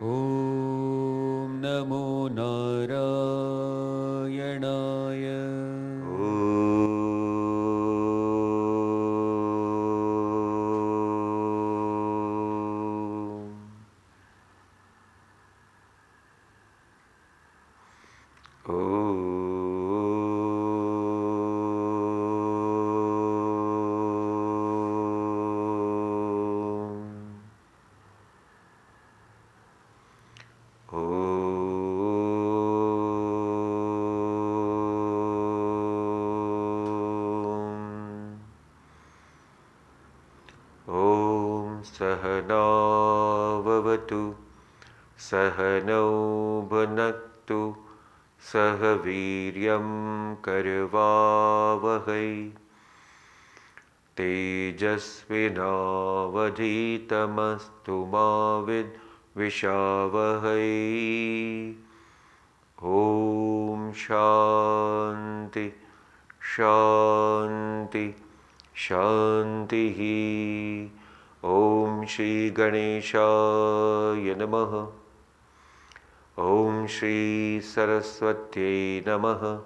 Om Namo Narayanaya. Sahana Vavatu Sahano Bhunaktu Sahaviryam Karvavahai Tejasvinavadhitamastu Mavid Vishavahai. Om Shanti Shanti Shantihi. Om Shri Ganeshaya Namaha. Om Shri Saraswati Namaha.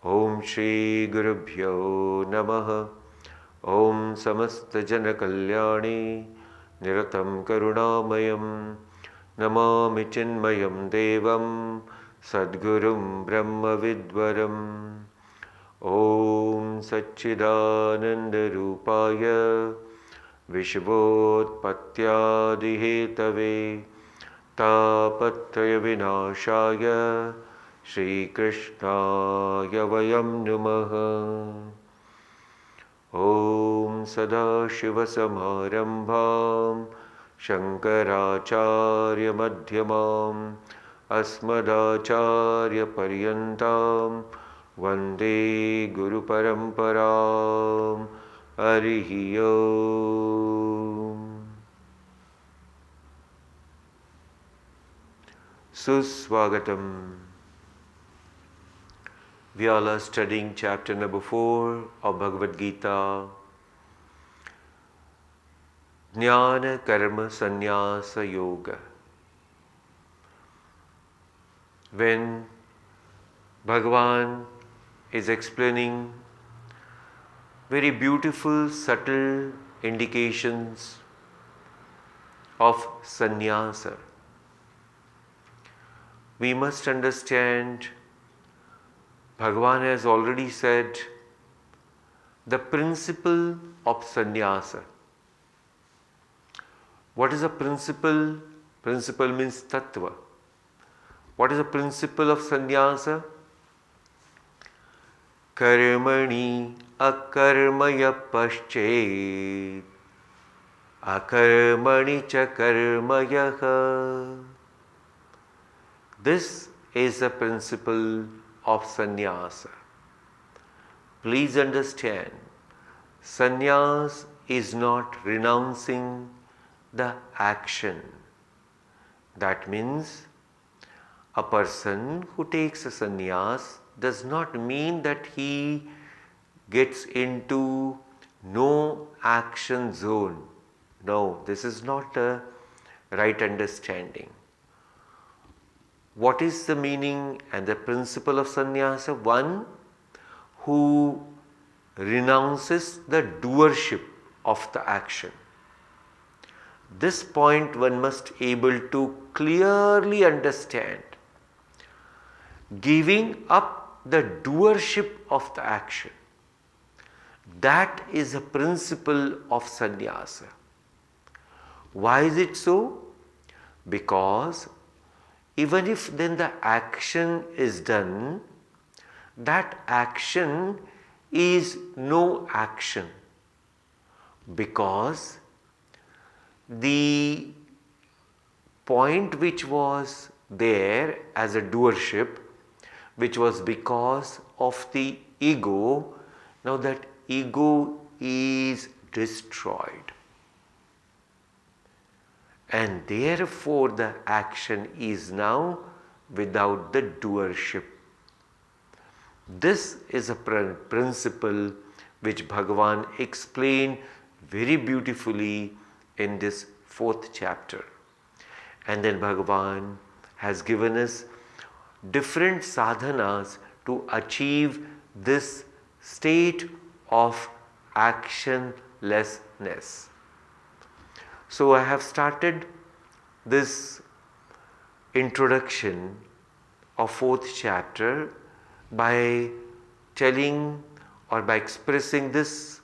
Om Shri Gurubhyo Namaha. Om Samasta Jana Kalyani Niratam Karunamayam Namami Chinmayam Devam Sadgurum Brahma Vidvaram. Om Satchidananda Rupaya Vishvotpatyadihetave Tapatraya Vinashaya Shri Krishnaya Vayam Namaha. Om Sadashiva Samarambham Shankaracharya Madhyamam Asmadacharya Paryantam Vande Guru Paramparam. Harihi Om. Suswagatam. We all are studying chapter number 4 of Bhagavad Gita. Jnana Karma Sannyasa Yoga. When Bhagavan is explaining very beautiful, subtle indications of sannyasa, we must understand Bhagavan has already said the principle of sannyasa. What is a principle? Principle means tattva. What is the principle of sannyasa? Karmani akarmaya paschet akarmani cha karmayaha. This is the principle of sannyasa. Please understand, sannyas is not renouncing the action. That means a person who takes a sannyas does not mean that he gets into no action zone. No, this is not a right understanding. What is the meaning and the principle of sannyasa? One who renounces the doership of the action. This point one must able to clearly understand. Giving up the doership of the action. That is a principle of sannyasa. Why is it so? Because even if then the action is done, that action is no action. Because the point which was there as a doership, which was because of the ego, now that ego is destroyed. And therefore the action is now without the doership. This is a principle which Bhagavan explained very beautifully in this 4th chapter. And then Bhagavan has given us different sadhanas to achieve this state of actionlessness. So I have started this introduction of 4th chapter by telling or by expressing this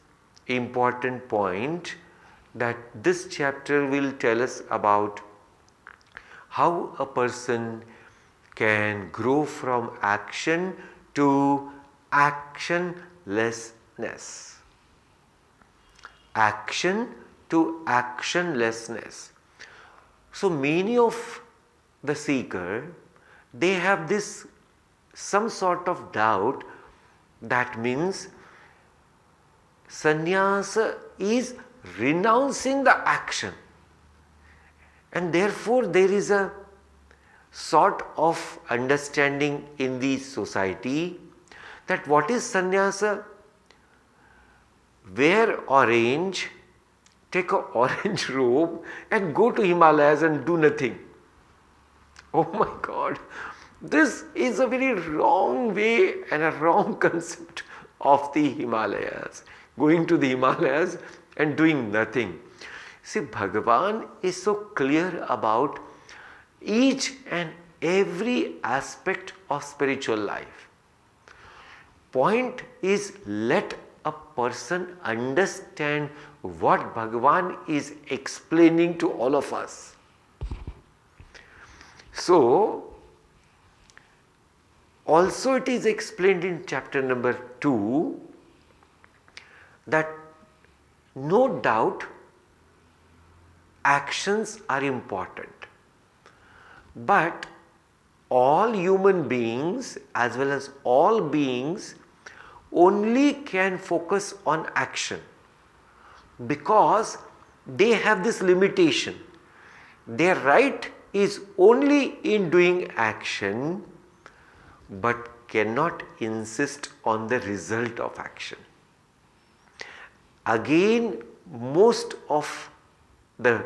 important point, that this chapter will tell us about how a person can grow from action to actionlessness. Action to actionlessness. So many of the seeker, they have this some sort of doubt, that means sannyasa is renouncing the action, and therefore there is a sort of understanding in the society that what is sannyasa? Wear orange, take an orange robe and go to Himalayas and do nothing. Oh my God, this is a very wrong way and a wrong concept of the Himalayas. Going to the Himalayas and doing nothing. See, Bhagavan is so clear about each and every aspect of spiritual life. Point is, let a person understand what Bhagavan is explaining to all of us. So, also it is explained in chapter number 2 that no doubt actions are important, but all human beings as well as all beings only can focus on action because they have this limitation. Their right is only in doing action, but cannot insist on the result of action. Again, most of the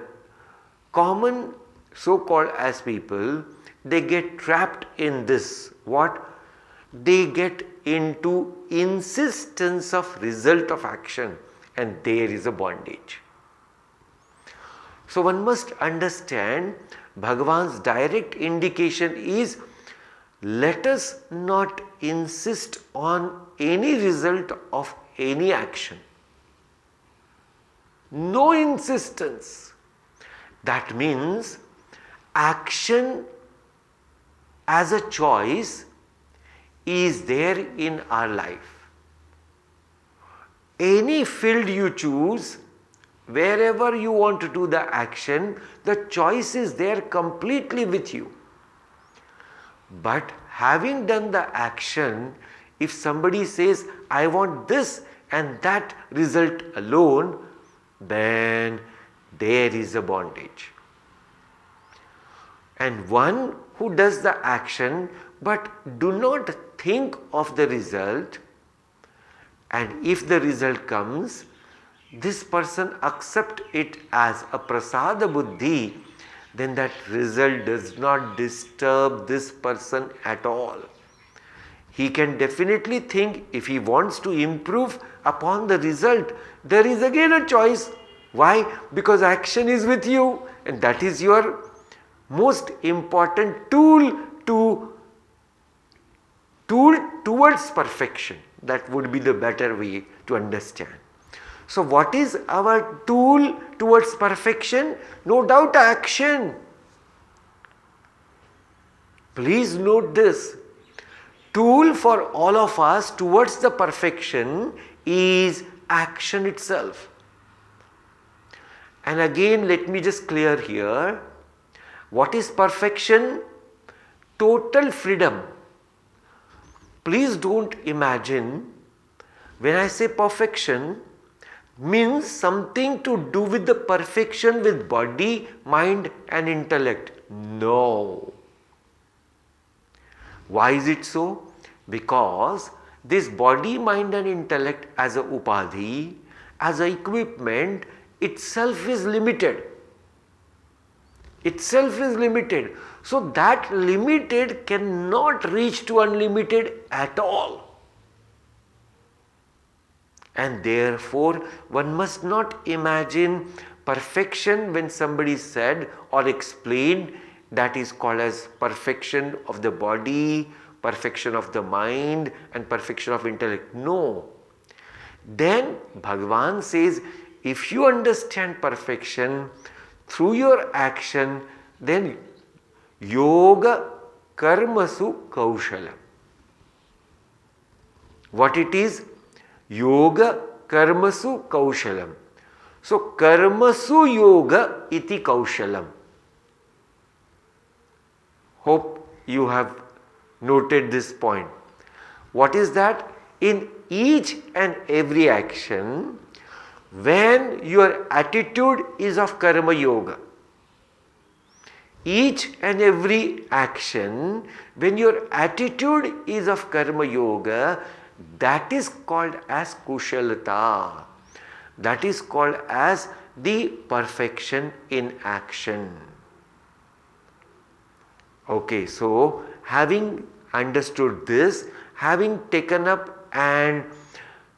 common so-called as people, they get trapped in this. What? They get into insistence of result of action, and there is a bondage. So one must understand Bhagavan's direct indication is, let us not insist on any result of any action. No insistence. That means action as a choice is there in our life. Any field you choose, wherever you want to do the action, the choice is there completely with you. But having done the action, if somebody says, I want this and that result alone, then there is a bondage. And one who does the action but do not think of the result, and if the result comes, this person accept it as a prasada buddhi, then that result does not disturb this person at all. He can definitely think, if he wants to improve upon the result, there is again a choice. Why? Because action is with you, and that is your most important tool towards perfection. That would be the better way to understand. So what is our tool towards perfection? No doubt action. Please note this. Tool for all of us towards the perfection is action itself. And again, let me just clear here. What is perfection? Total freedom. Please don't imagine when I say perfection means something to do with the perfection with body, mind and intellect. No. Why is it so? Because this body, mind and intellect as a upadhi, as a equipment itself is limited. itself is limited. So that limited cannot reach to unlimited at all. And therefore, one must not imagine perfection when somebody said or explained that is called as perfection of the body, perfection of the mind and perfection of intellect. No. Then Bhagavan says, if you understand perfection through your action, then yoga karmasu kaushalam. What it is? Yoga karmasu kaushalam. So karmasu yoga iti kaushalam. Hope you have noted this point. What is that? In each and every action, when your attitude is of karma yoga, each and every action, when your attitude is of karma yoga, that is called as kushalata. That is called as the perfection in action. Okay, so having understood this, having taken up and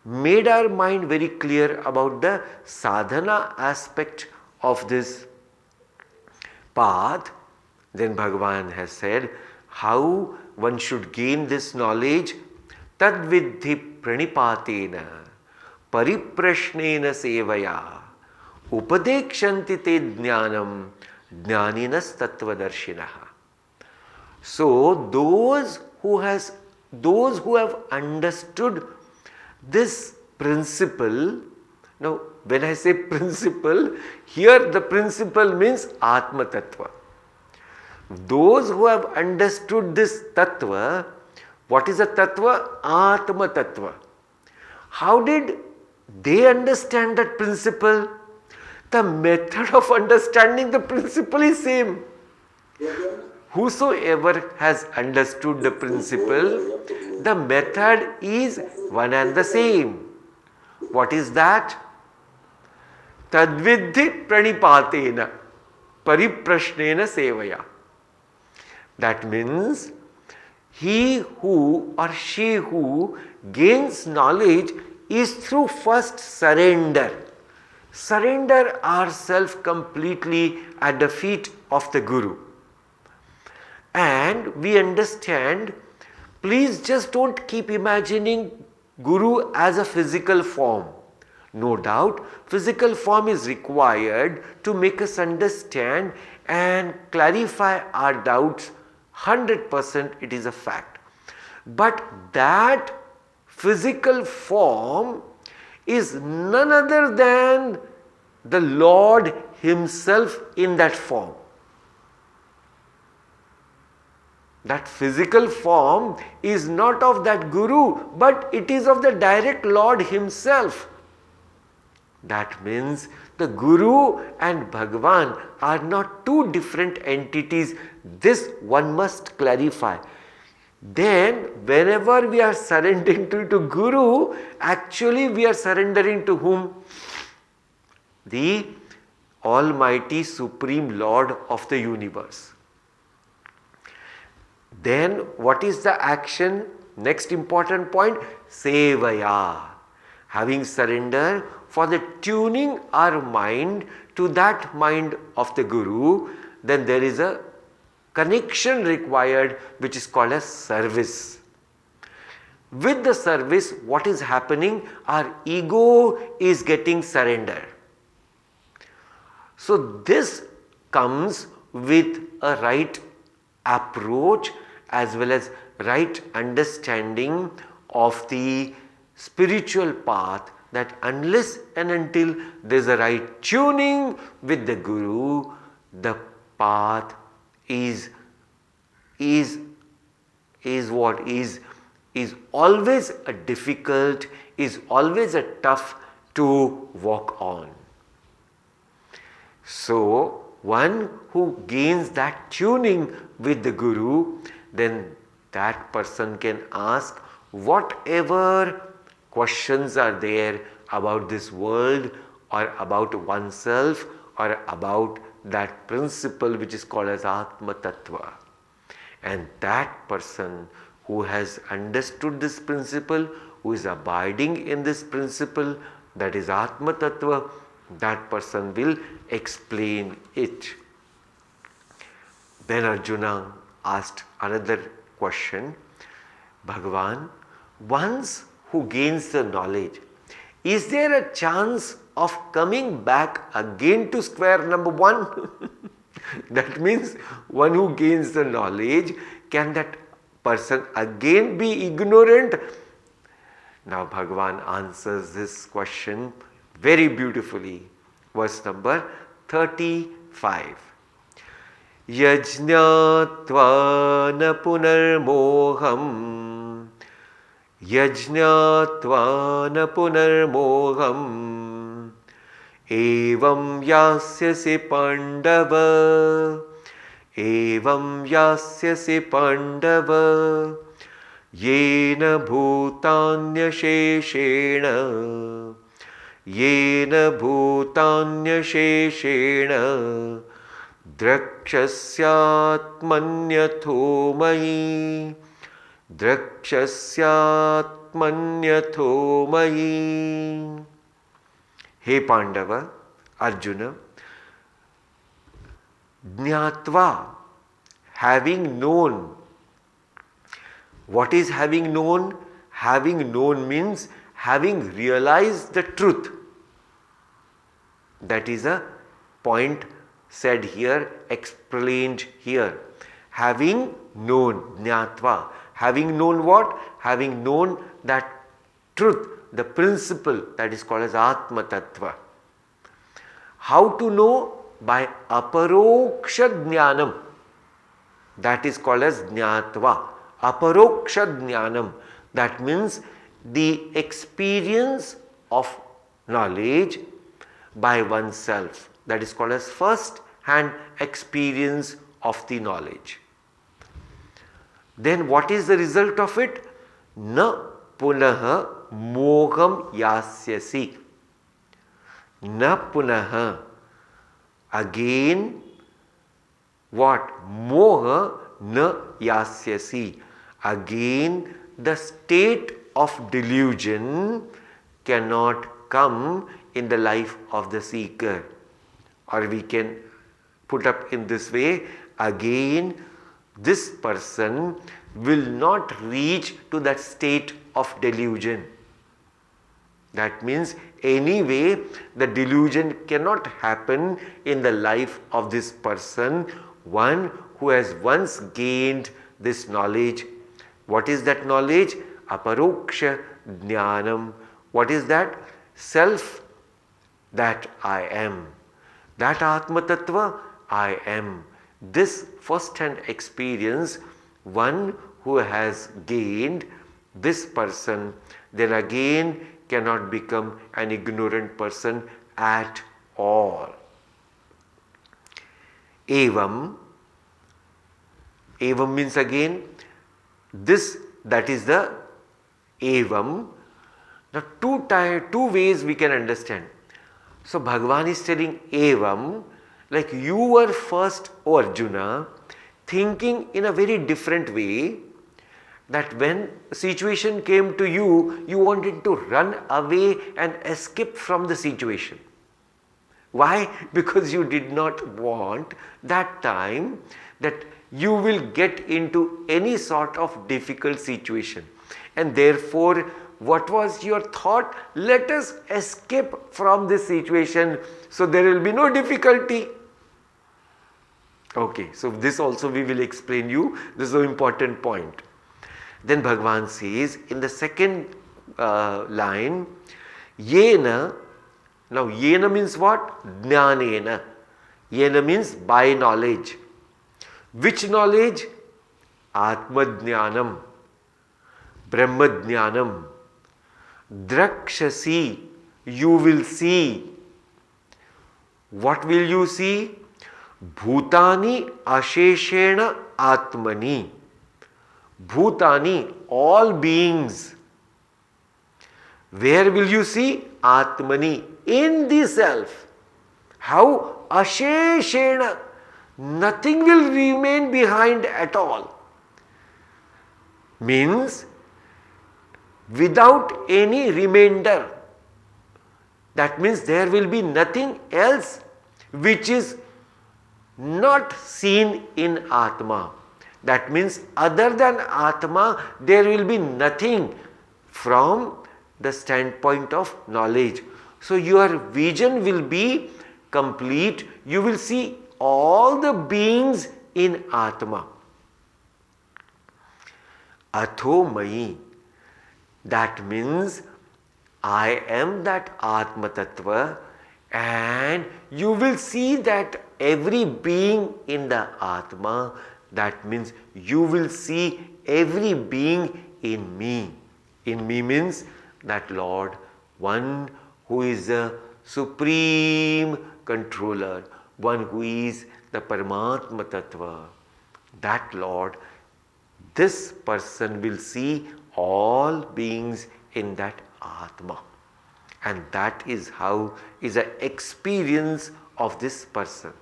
made our mind very clear about the sadhana aspect of this path, then Bhagavan has said how one should gain this knowledge. Tad vidhi pranipatena pariprashnena sevaya upadekshanti te jnanam jnaninas tattvadarshinaha. So those who have understood this principle, now when I say principle, here the principle means Atma Tattva. Those who have understood this Tattva, what is a Tattva? Atma Tattva. How did they understand that principle? The method of understanding the principle is same. Whosoever has understood the principle, the method is one and the same. What is that? Tadvidhi pranipatena pariprashnena sevaya. That means he who or she who gains knowledge is through first surrender. Surrender ourselves completely at the feet of the Guru. And we understand, please just don't keep imagining Guru as a physical form. No doubt, physical form is required to make us understand and clarify our doubts. 100% it is a fact. But that physical form is none other than the Lord Himself in that form. That physical form is not of that Guru, but it is of the direct Lord Himself. That means the Guru and Bhagavan are not two different entities. This one must clarify. Then whenever we are surrendering to Guru, actually we are surrendering to whom? The Almighty Supreme Lord of the universe. Then what is the action? Next important point, sevaya. Having surrender for the tuning our mind to that mind of the Guru, then there is a connection required which is called as service. With the service, what is happening? Our ego is getting surrendered. So this comes with a right approach as well as right understanding of the spiritual path, that unless and until there is a right tuning with the Guru, the path is always a difficult, is always a tough to walk on. So one who gains that tuning with the Guru, then that person can ask whatever questions are there about this world or about oneself or about that principle which is called as Atma Tattva. And that person who has understood this principle, who is abiding in this principle, that is Atma Tattva, that person will explain it. Then Arjuna asked another question, Bhagavan, once who gains the knowledge, is there a chance of coming back again to square number one? That means one who gains the knowledge, can that person again be ignorant? Now Bhagavan answers this question very beautifully. Verse number 35. Yajñatva na punarmoham Yajñatva na punarmoham Evam yasyasi pandava Evam yasyasi pandava Yena bhutanya sheshena Yena bhutanya sheshena Drakṣasyatmanyatho mayi Drakṣasyatmanyatho mayi. Hey Pandava, Arjuna, Jnatva, having known. What is having known? Having known means having realized the truth. That is a point said here, explained here. Having known, Jnatva. Having known what? Having known that truth, the principle that is called as Atma Tattva. How to know? By aparoksha jnanam. That is called as Jnatva. Aparoksha jnanam. That means the experience of knowledge by oneself. That is called as first hand experience of the knowledge. Then what is the result of it? Na punaha moham yasyasi. Na punaha. Again, what? Moha na yasyasi. Again, the state of delusion cannot come in the life of the seeker. Or we can put up in this way, again this person will not reach to that state of delusion. That means anyway the delusion cannot happen in the life of this person, one who has once gained this knowledge. What is that knowledge? Aparoksha jnanam. What is that? Self, that I am. That Atma Tattva, I am. This first hand experience, one who has gained, this person then again cannot become an ignorant person at all. Evam. Evam means again this, that is the evam. Now two ways we can understand. So Bhagavan is telling evam, like you were first, O Arjuna, thinking in a very different way, that when a situation came to you, you wanted to run away and escape from the situation. Why? Because you did not want that time that you will get into any sort of difficult situation. And therefore, what was your thought? Let us escape from this situation so there will be no difficulty. Okay, so this also we will explain you. This is an important point. Then Bhagavan says in the second line, Yena. Now Yena means what? Jnanena. Yena means by knowledge. Which knowledge? Atma Jnanam, Brahma Jnanam. Drakshasi, you will see. What will you see? Bhutani asheshena atmani. Bhutani, all beings. Where will you see? Atmani, in the self. How? asheshena, nothing will remain behind at all. Means without any remainder. That means there will be nothing else which is not seen in Atma. That means other than Atma, there will be nothing from the standpoint of knowledge. So your vision will be complete. You will see all the beings in Atma. Atho Mayi. That means I am that Atma Tattva, and you will see that every being in the Atma. That means you will see every being in me. In me means that Lord, one who is the supreme controller, one who is the Paramatma Tattva. That Lord, this person will see all beings in that Atma. And that is how is an experience of this person.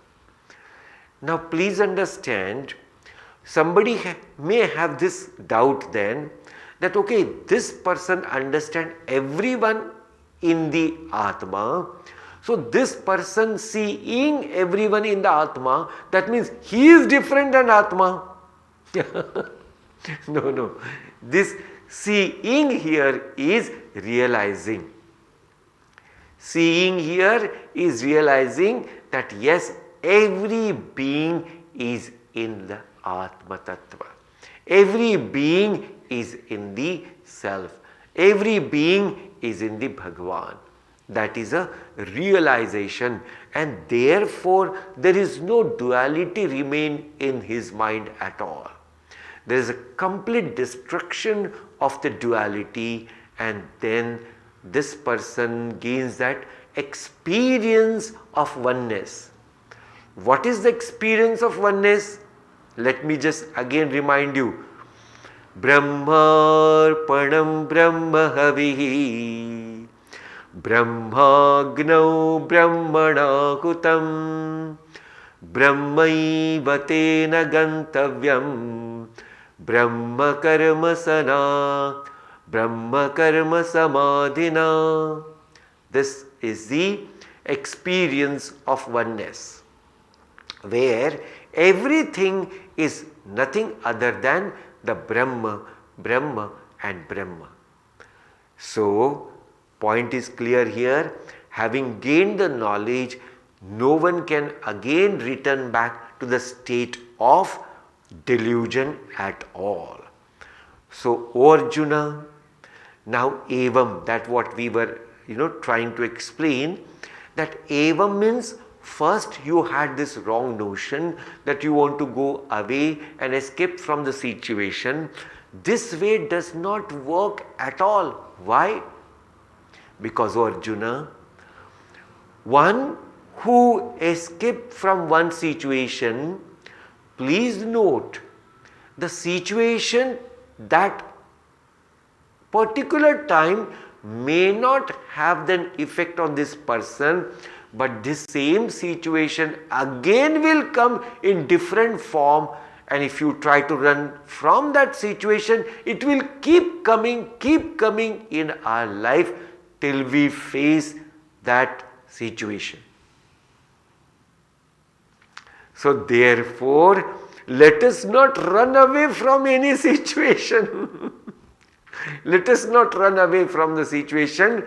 Now please understand, somebody may have this doubt then that okay, this person understands everyone in the Atma. So this person seeing everyone in the Atma, that means he is different than Atma. No. This seeing here is realizing. Seeing here is realizing that yes, every being is in the Atma Tattva. Every being is in the Self. Every being is in the Bhagavan. That is a realization, and therefore there is no duality remain in his mind at all. There is a complete destruction of the duality, and then this person gains that experience of oneness. What is the experience of oneness? Let me just again remind you. Brahmarpanam Brahmahavihi Brahmagnau Brahmanakutam Brahmaivatena Gantavyam Brahma Karma Sana Brahma Karma Samadhina. This is the experience of oneness, where everything is nothing other than the Brahma, Brahma and Brahma. So, point is clear here. Having gained the knowledge, no one can again return back to the state of delusion at all. So, O Arjuna, now evam, that what we were trying to explain, that evam means first you had this wrong notion that you want to go away and escape from the situation. This way does not work at all. Why? Because, O Arjuna, one who escaped from one situation, please note, the situation that particular time may not have the effect on this person, but this same situation again will come in different form, and if you try to run from that situation, it will keep coming in our life till we face that situation. So therefore, let us not run away from any situation. Let us not run away from the situation,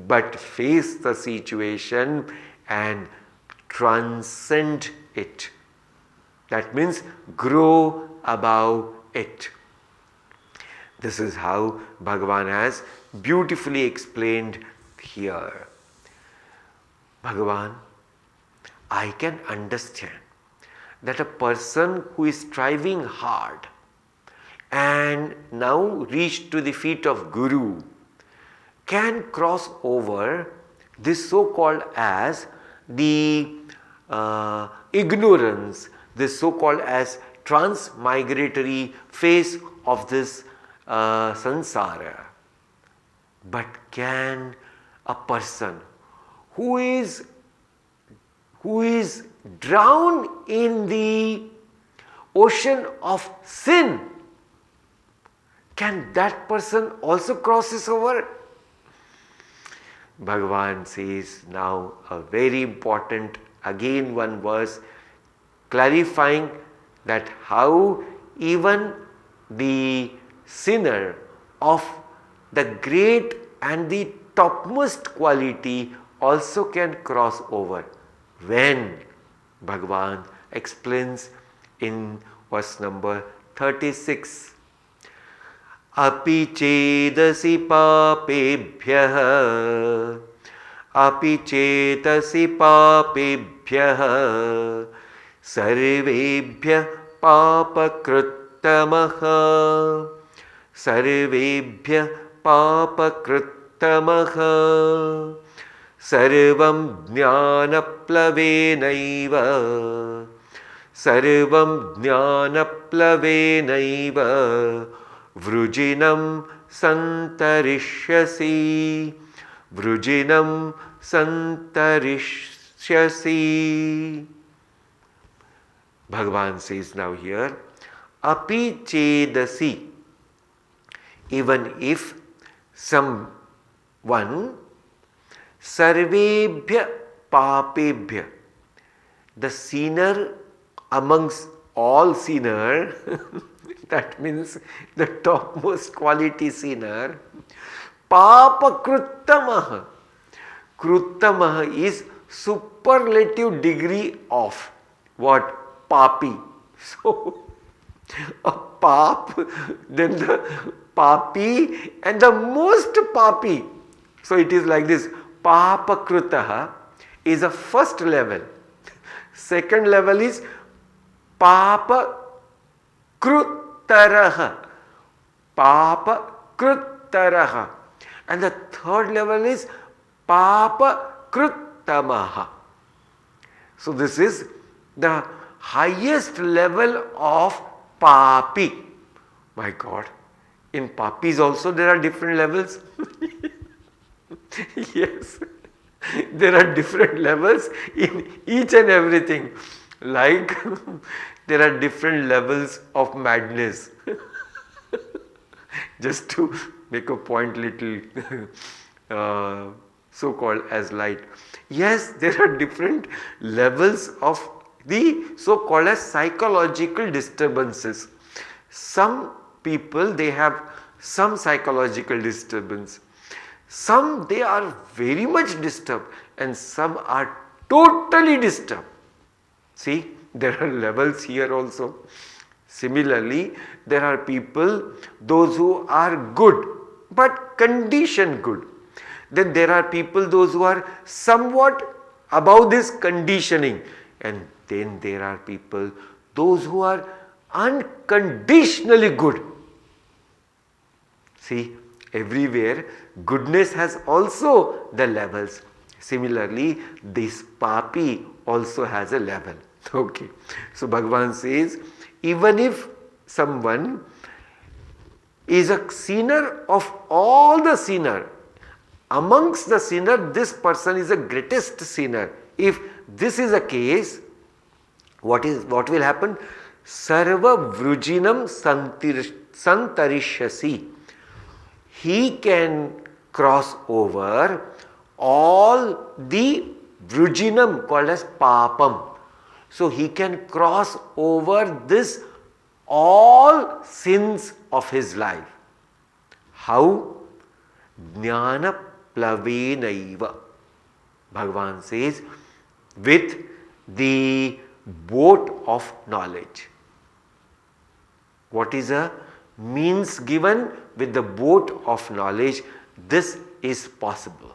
but face the situation and transcend it. That means grow above it. This is how Bhagavan has beautifully explained here. Bhagavan, I can understand that a person who is striving hard and now reached to the feet of Guru can cross over this so-called as the ignorance, this so-called as transmigratory phase of this samsara. But can a person who is drown in the ocean of sin, can that person also crosses over? Bhagavan says now a very important, again one verse clarifying that how even the sinner of the great and the topmost quality also can cross over. When? Bhagavan explains in verse number 36. Api chedasi papebhyah, api chetasi papebhyah, sarvebhyah papakrittamah, sarvebhyah papakrittamah, sarvam jnanaplavenaiva, sarvam jnanaplavenaiva, vrujinam santarishyasi, vrujinam santarishyasi. Bhagavan says now here, api chedasi, even if someone, sarvebhya papebhya, the sinner amongst all sinner, that means the topmost quality sinner, papa kruttamah. Kruttamah is superlative degree of what? Papi. So, a pap, then the papi and the most papi. So, it is like this. Papa krutaha is a first level. Second level is papa kruttaraha. Papa kruttaraha. And the third level is papa kruttamaha. So, this is the highest level of papi. My God, in papis also there are different levels. Yes, there are different levels in each and everything. Like there are different levels of madness. Just to make a point little so called as light. Yes, there are different levels of the so called as psychological disturbances. Some people, they have some psychological disturbance. Some, they are very much disturbed and some are totally disturbed. See, there are levels here also. Similarly, there are people, those who are good but conditioned good. Then there are people, those who are somewhat above this conditioning. And then there are people, those who are unconditionally good. See, everywhere goodness has also the levels. Similarly, this papi also has a level. Okay. So Bhagavan says, even if someone is a sinner of all the sinner, amongst the sinner, this person is the greatest sinner. If this is the case, what will happen? Sarva vrujinam santarishyasi. He can cross over all the vrujinam called as papam. So he can cross over this all sins of his life. How? Jnana plavenaiva. Bhagavan says, with the boat of knowledge. What is a means given? With the boat of knowledge, this is possible.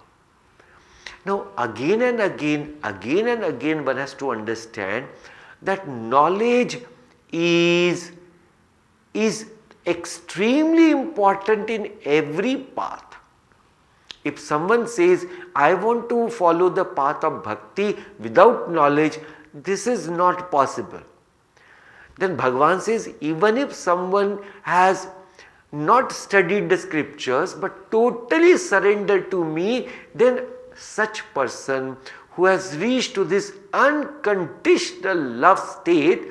Now again and again one has to understand that knowledge is extremely important in every path. If someone says, I want to follow the path of bhakti without knowledge, this is not possible. Then Bhagavan says, even if someone has not studied the scriptures but totally surrendered to me, then such person who has reached to this unconditional love state,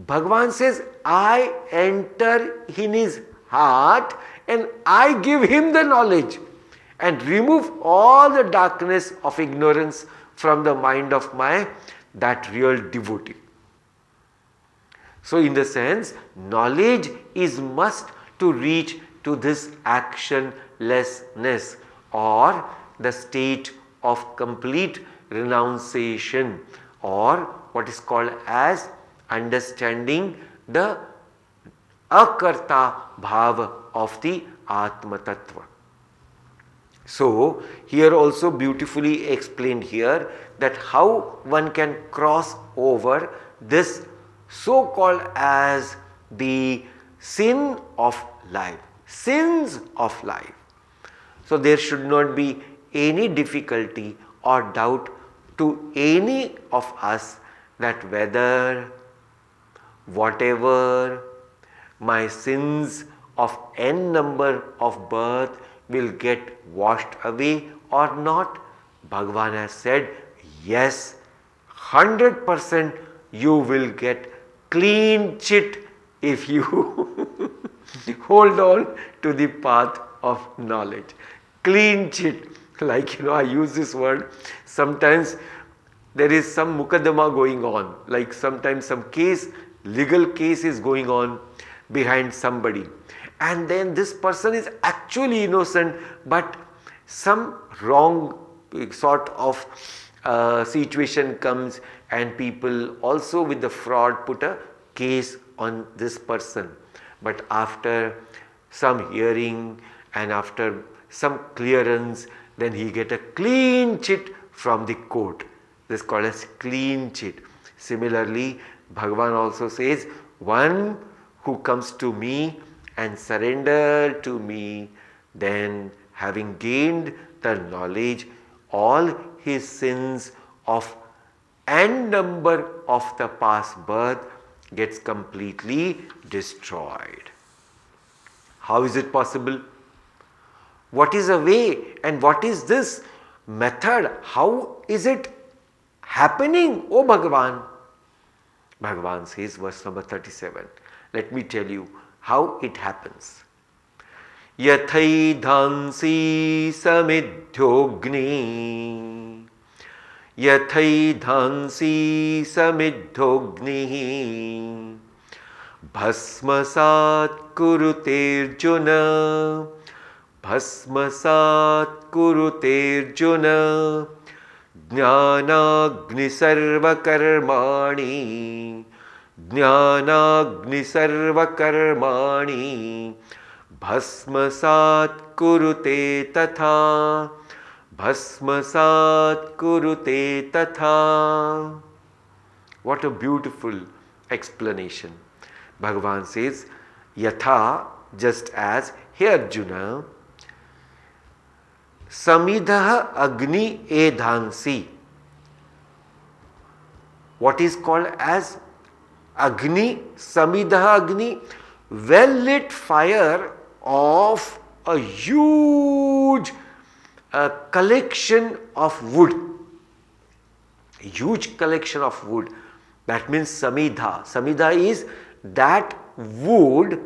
Bhagavan says, I enter in his heart and I give him the knowledge and remove all the darkness of ignorance from the mind of that real devotee. So in the sense, knowledge is must to reach to this actionlessness or the state of complete renunciation, or what is called as understanding the akarta bhava of the Atma Tattva. So here also beautifully explained here that how one can cross over this so called as the sin of life, sins of life. So there should not be any difficulty or doubt to any of us that whether whatever my sins of n number of birth will get washed away or not. Bhagavan has said, yes, 100% you will get clean chit if you hold on to the path of knowledge. Clean chit. Like, I use this word. Sometimes there is some mukaddama going on. Like sometimes some case, legal case is going on behind somebody. And then this person is actually innocent, but some wrong sort of situation comes and people also with the fraud put a case on this person. But after some hearing and after some clearance, then he get a clean chit from the court. This is called as clean chit. Similarly, Bhagavan also says, one who comes to me and surrender to me, then having gained the knowledge, all his sins of n number of the past birth gets completely destroyed. How is it possible? What is a way and what is this method? How is it happening, O Bhagavan? Bhagavan says, verse number 37. Let me tell you how it happens. Yathai samidhyogni Yathai samidhyogni Bhasmasat kuruterjuna Bhasmasat kuruterjuna Jnanagni sarva karmani Jnanagni sarva karmani Bhasmasat kurute tatha Bhasmasat kurute tatha. What a beautiful explanation. Bhagavan says, Yatha, just as, here Arjuna, Samidha Agni Edhansi. What is called as Agni, Samidha Agni? Well lit fire of a huge collection of wood. A huge collection of wood. That means Samidha. Samidha is that wood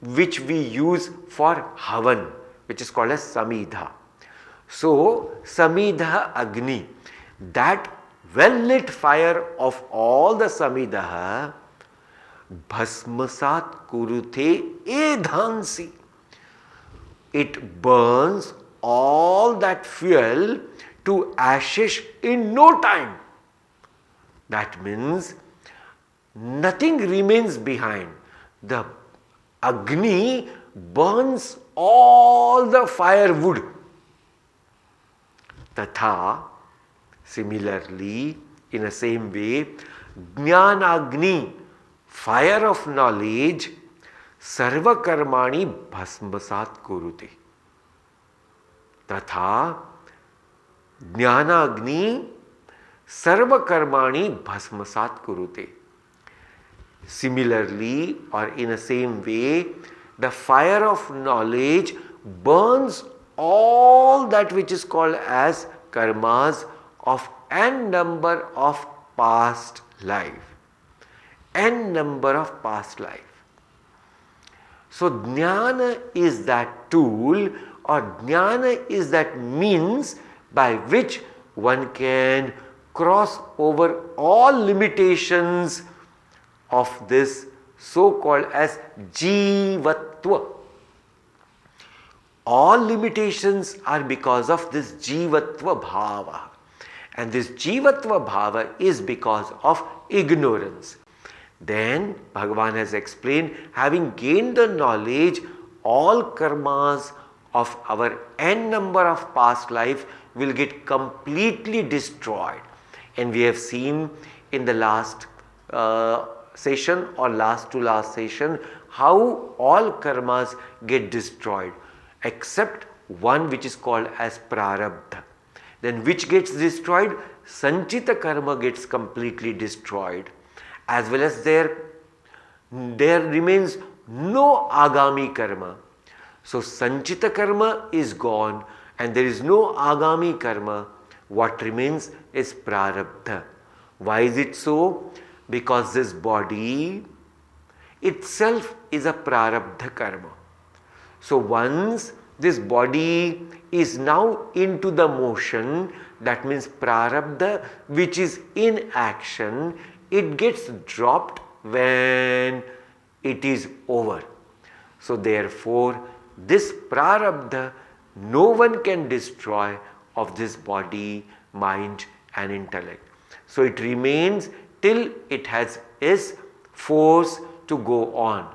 which we use for Havan, which is called as Samidha. So, Samidha Agni, that well lit fire of all the Samidha, Bhasmasat kurute edhansi. It burns all that fuel to ashes in no time. That means nothing remains behind. The Agni burns all the firewood. Tatha, similarly, in the same way, Jnanagni, fire of knowledge, sarva karmani bhasmasat kurute. Tatha, Jnanagni, sarva karmani bhasmasat kurute. Similarly, or in the same way, the fire of knowledge burns all that which is called as karmas of n number of past life. N number of past life. So jnana is that tool, or jnana is that means by which one can cross over all limitations of this so-called as jivatva. All limitations are because of this jivatva bhava. And this jivatva bhava is because of ignorance. Then Bhagavan has explained, having gained the knowledge, all karmas of our n number of past life will get completely destroyed. And we have seen in the last session or last to last session how all karmas get destroyed except one which is called as prarabdha. Then which gets destroyed? Sanchita karma gets completely destroyed, as well as there remains no agami karma. So sanchita karma is gone and there is no agami karma. What remains is prarabdha. Why is it so? Because this body itself is a prarabdha karma. So once this body is now into the motion, that means prarabdha which is in action, it gets dropped when it is over. So therefore this prarabdha no one can destroy of this body, mind and intellect. So it remains till it has its force to go on.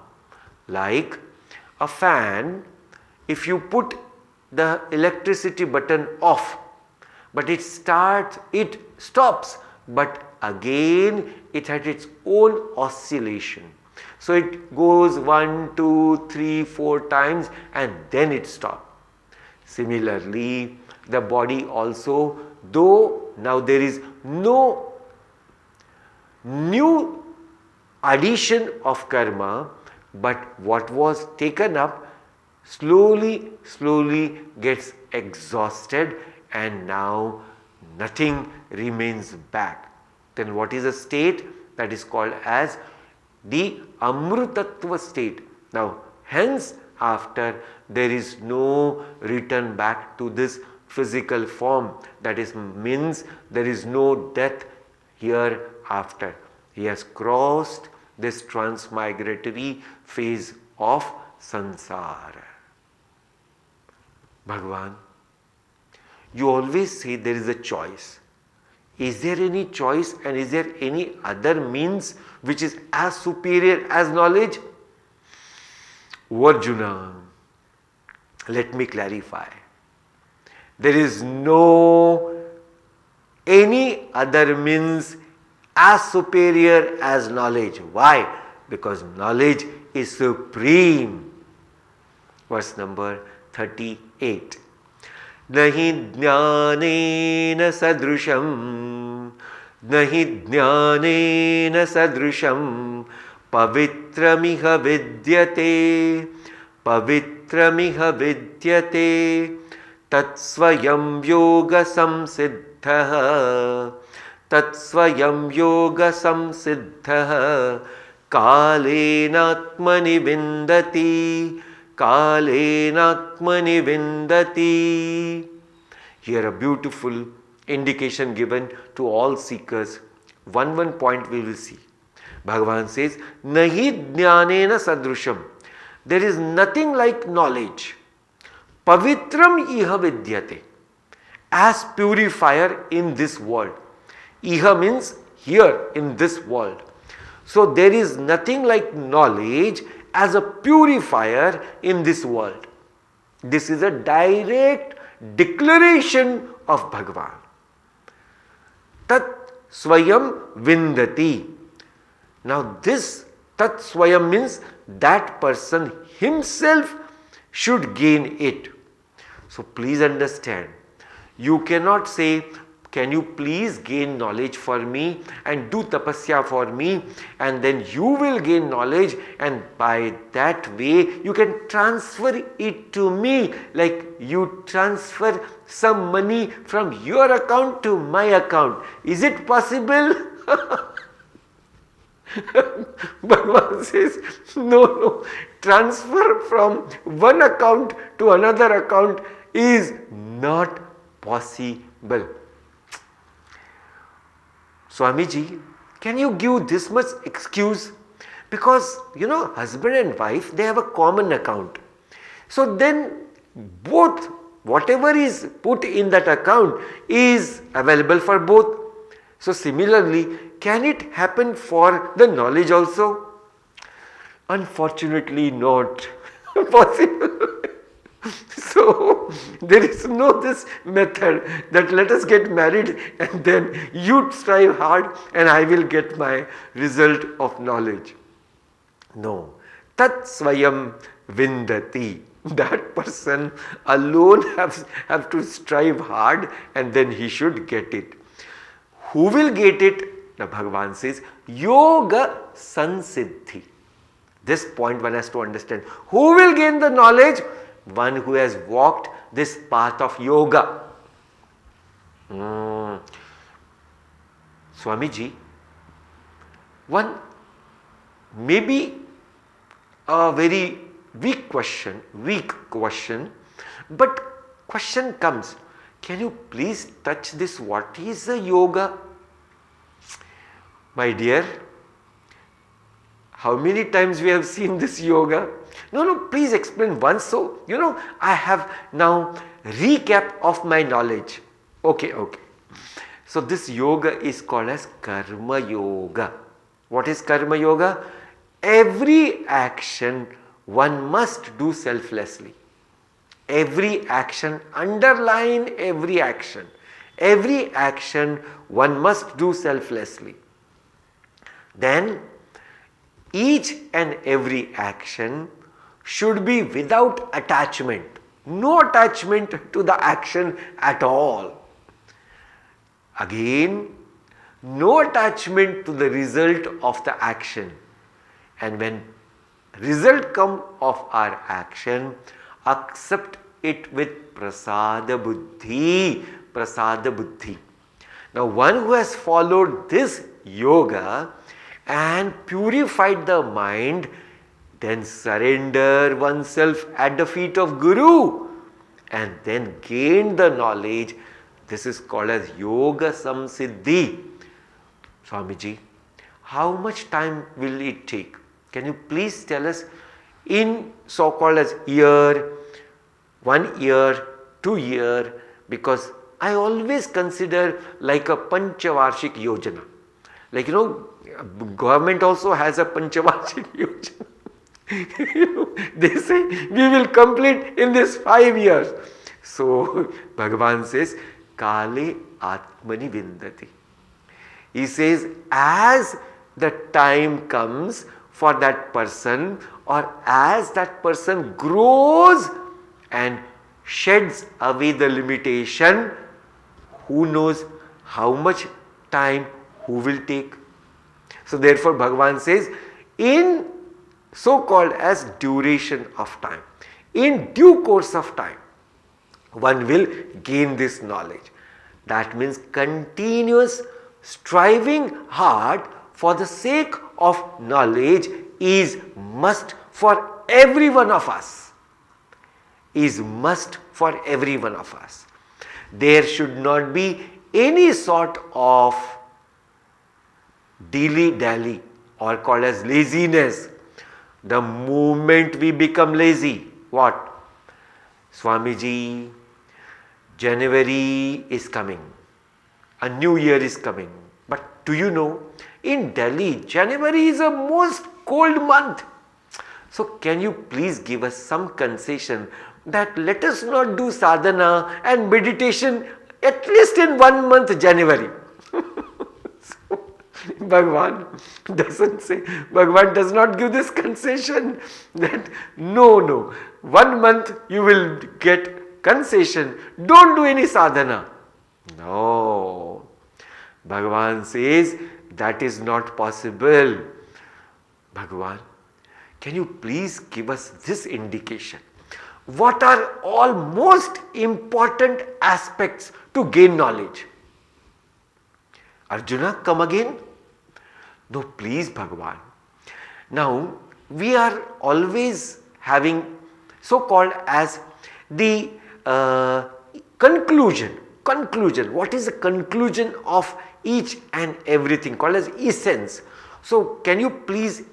Like a fan, if you put the electricity button off, but it stops, but again it had its own oscillation. So it goes 1, 2, 3, 4 times and then it stops. Similarly, the body also, though now there is no new addition of karma, but what was taken up slowly gets exhausted and now nothing remains back. Then what is a state? That is called as the amrutatva state. Now hence after there is no return back to this physical form, that is means there is no death hereafter. He has crossed this transmigratory phase of samsara. Bhagavan, you always say there is a choice. Is there any choice and is there any other means which is as superior as knowledge? Arjuna, let me clarify. There is no any other means as superior as knowledge. Why? Because knowledge is supreme. Verse number 38. Nahi jnanena sadrusham, nahi jnanena sadrusham, pavitramiha vidyate, pavitramiha vidyate, tatsvayam yoga samsiddhaha, tatsvayam yoga samsiddhaha, kalenatmani vindati, kalenatmani vindati. Here a beautiful indication given to all seekers. One point we will see. Bhagavan says, nahi jnanena sadrusham. There is nothing like knowledge. Pavitram iha vidyate. As purifier in this world. Iha means here in this world. So there is nothing like knowledge as a purifier in this world. This is a direct declaration of Bhagavan. Tat swayam vindati. Now this tat swayam means that person himself should gain it. So please understand, you cannot say, can you please gain knowledge for me and do tapasya for me, and then you will gain knowledge, and by that way you can transfer it to me, like you transfer some money from your account to my account. Is it possible? Bhagavan says, no, transfer from one account to another account is not possible. Swamiji, can you give this much excuse? Because, husband and wife, they have a common account. So then both, whatever is put in that account is available for both. So similarly, can it happen for the knowledge also? Unfortunately not possible. So there is no this method that let us get married and then you strive hard and I will get my result of knowledge. No. Tat swayam vindati. That person alone have to strive hard and then he should get it. Who will get it? Now Bhagavan says, yoga sansiddhi. This point one has to understand. Who will gain the knowledge? One who has walked this path of yoga. Swamiji, one maybe a very weak question, but question comes, can you please touch this? What is the yoga? My dear, how many times we have seen this yoga? No, please explain once. So, I have now recap of my knowledge. Okay. So, this yoga is called as karma yoga. What is karma yoga? Every action one must do selflessly. Every action, underline every action. Every action one must do selflessly. Then each and every action should be without attachment. No attachment to the action at all. Again, no attachment to the result of the action. And when result come of our action, accept it with prasada buddhi. Now one who has followed this yoga and purified the mind, then surrender oneself at the feet of Guru and then gain the knowledge. This is called as yoga samsiddhi. Swamiji, how much time will it take? Can you please tell us in so-called as year, 1 year, 2 year, because I always consider like a Panchavarshik Yojana. Like, government also has a Panchavarshik Yojana. They say we will complete in this 5 years. So Bhagavan says, Kale Atmani Vindati. He says, as the time comes for that person, or as that person grows and sheds away the limitation, who knows how much time who will take. So therefore Bhagavan says, in so-called as duration of time, in due course of time, one will gain this knowledge. That means continuous striving hard for the sake of knowledge is must for every one of us. There should not be any sort of dilly-dally or called as laziness. The moment we become lazy, what? Swamiji, January is coming. A new year is coming. But do you know, in Delhi, January is a most cold month. So can you please give us some concession that let us not do sadhana and meditation at least in 1 month January. So Bhagavan does not give this concession that no, 1 month you will get concession, don't do any sadhana. No. Bhagavan says that is not possible. Bhagavan, can you please give us this indication? What are all most important aspects to gain knowledge? Arjuna, come again? No, please, Bhagavan. Now, we are always having so-called as the conclusion. Conclusion. What is the conclusion of each and everything called as essence? So, can you please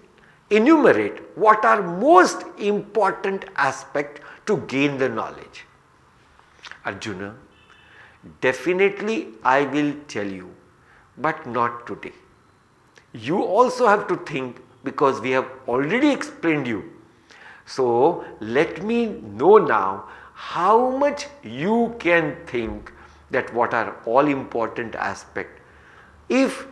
enumerate what are most important aspect to gain the knowledge? Arjuna, definitely I will tell you, but not today. You also have to think because we have already explained you. So let me know now how much you can think that what are all important aspects. If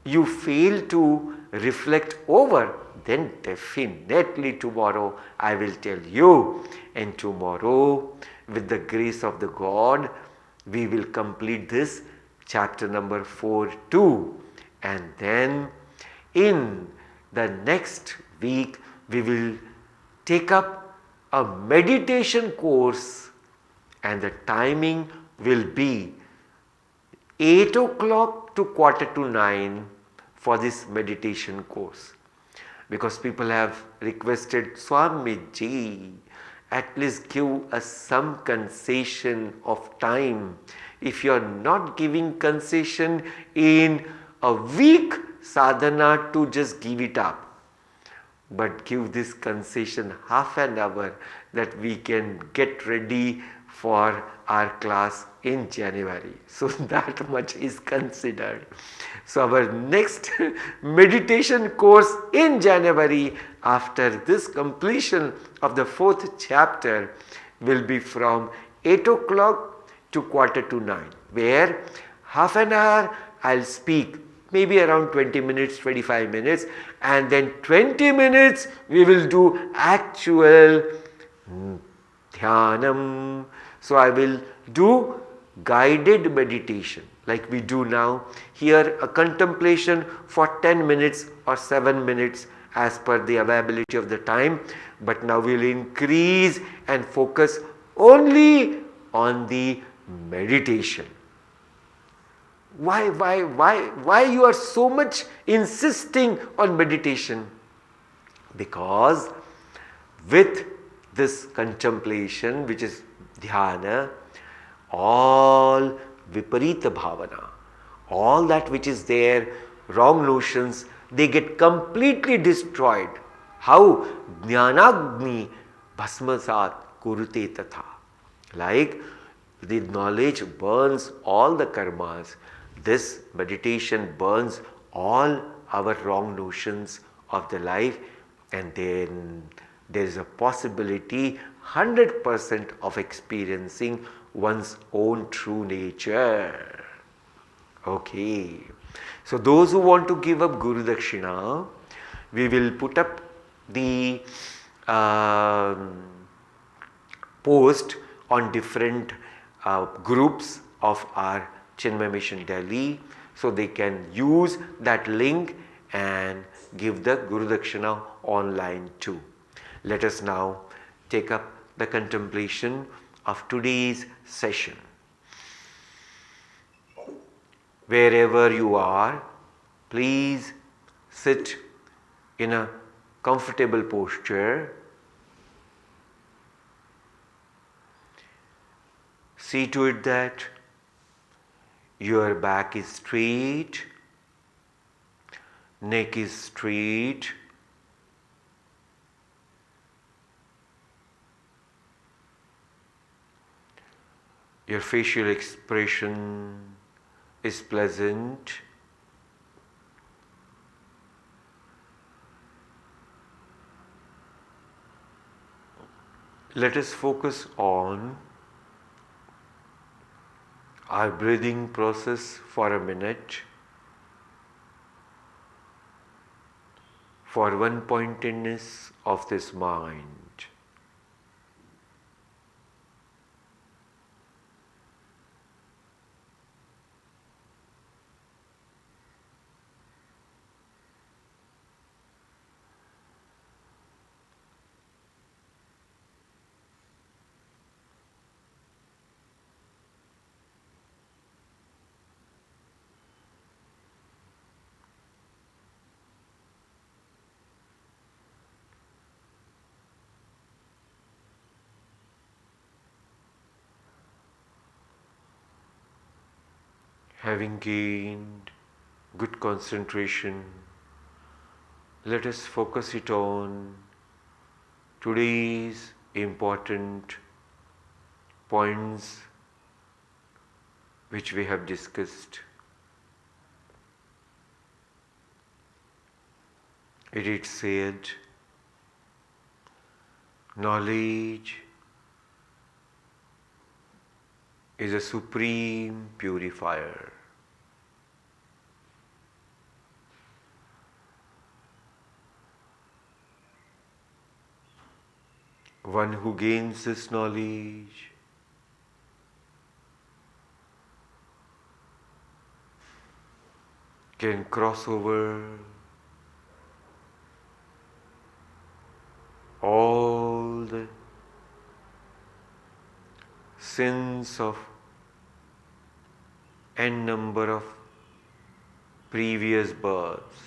you fail to reflect over, then definitely tomorrow I will tell you, and tomorrow with the grace of the God we will complete this chapter number 4 too, and then in the next week we will take up a meditation course, and the timing will be 8 o'clock to quarter to 9 for this meditation course. Because people have requested, Swamiji, at least give us some concession of time. If you are not giving concession in a week sadhana, to just give it up. But give this concession half an hour that we can get ready for our class in January. So that much is considered. So our next meditation course in January after this completion of the 4th chapter will be from 8 o'clock to quarter to 9, where half an hour I'll speak, maybe around 20 minutes, 25 minutes, and then 20 minutes we will do actual dhyanam. So I will do guided meditation like we do now. Here a contemplation for 10 minutes or 7 minutes as per the availability of the time. But now we will increase and focus only on the meditation. Why you are so much insisting on meditation? Because with this contemplation, which is dhyana, all viparita bhavana, all that which is there, wrong notions, they get completely destroyed. How? Jnanagni bhasmasat kurute tatha. Like the knowledge burns all the karmas, this meditation burns all our wrong notions of the life, and then there is a possibility 100% of experiencing one's own true nature. Okay. So those who want to give up Guru Dakshina, we will put up the post on different groups of our Chinmay Mission Delhi, so they can use that link and give the Guru Dakshina online too. Let us now take up the contemplation of today's session. Wherever you are, please sit in a comfortable posture. See to it that your back is straight, neck is straight, your facial expression is pleasant. Let us focus on our breathing process for a minute, for one-pointedness of this mind. Having gained good concentration, let us focus it on today's important points which we have discussed. It is said, knowledge is a supreme purifier. One who gains this knowledge can cross over all the sins of n number of previous births,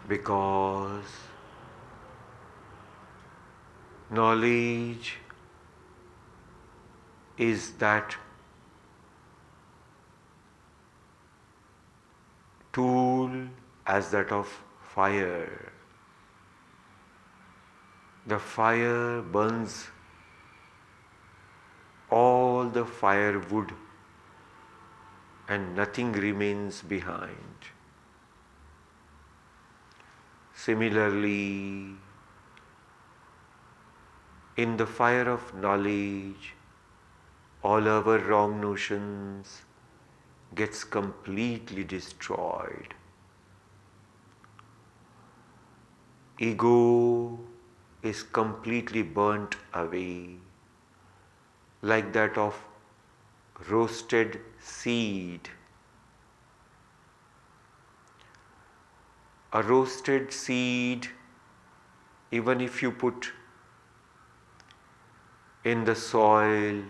because knowledge is that tool as that of fire. The fire burns all the firewood and nothing remains behind. Similarly, in the fire of knowledge, all our wrong notions gets completely destroyed. Ego is completely burnt away, like that of roasted seed. A roasted seed, even if you put in the soil,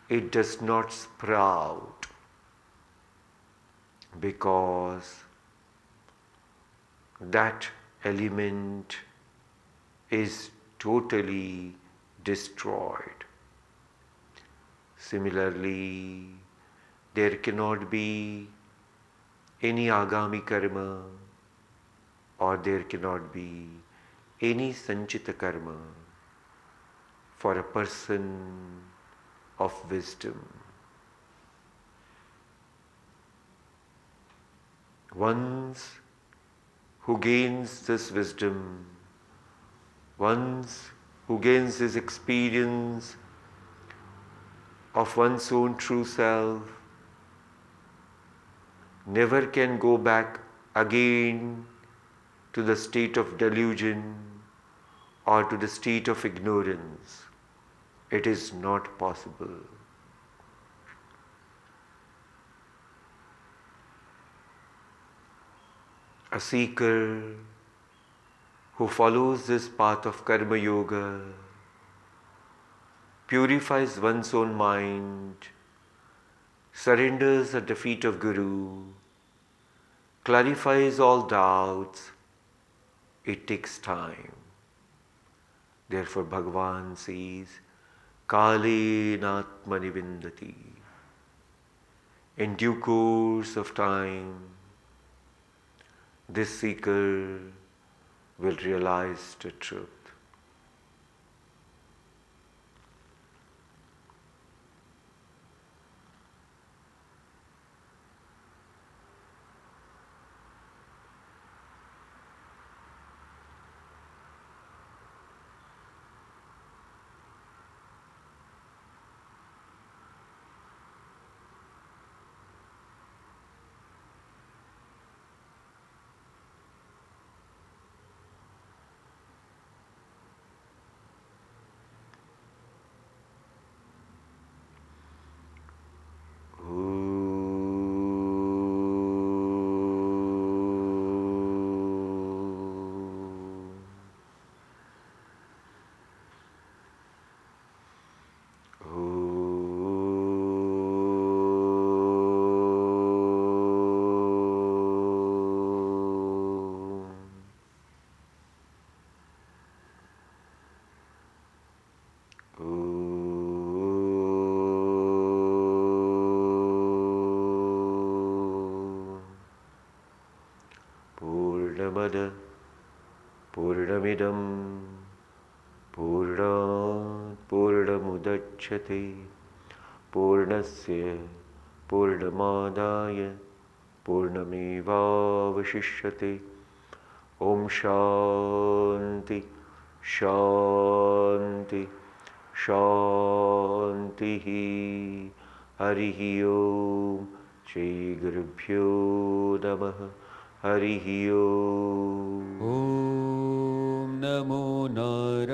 it does not sprout, because that element is totally destroyed. Similarly, there cannot be any agami karma, or there cannot be any sanchita karma for a person of wisdom. Once who gains this wisdom, once who gains this experience of one's own true self, never can go back again to the state of delusion or to the state of ignorance. It is not possible. A seeker who follows this path of karma yoga purifies one's own mind, surrenders at the feet of Guru, clarifies all doubts. It takes time. Therefore Bhagavan says, Kale Natmani Vindati. In due course of time, this seeker will realize the truth. Purnamada Purnamidam Purnat Purnamudachyate Purnasya Purnamadaya Purnamevavashishyate. Om Shanti Shanti Shanti. Harihi Om. Shri Gurubhyo Namaha. Harihi Om. Om Namo Narayana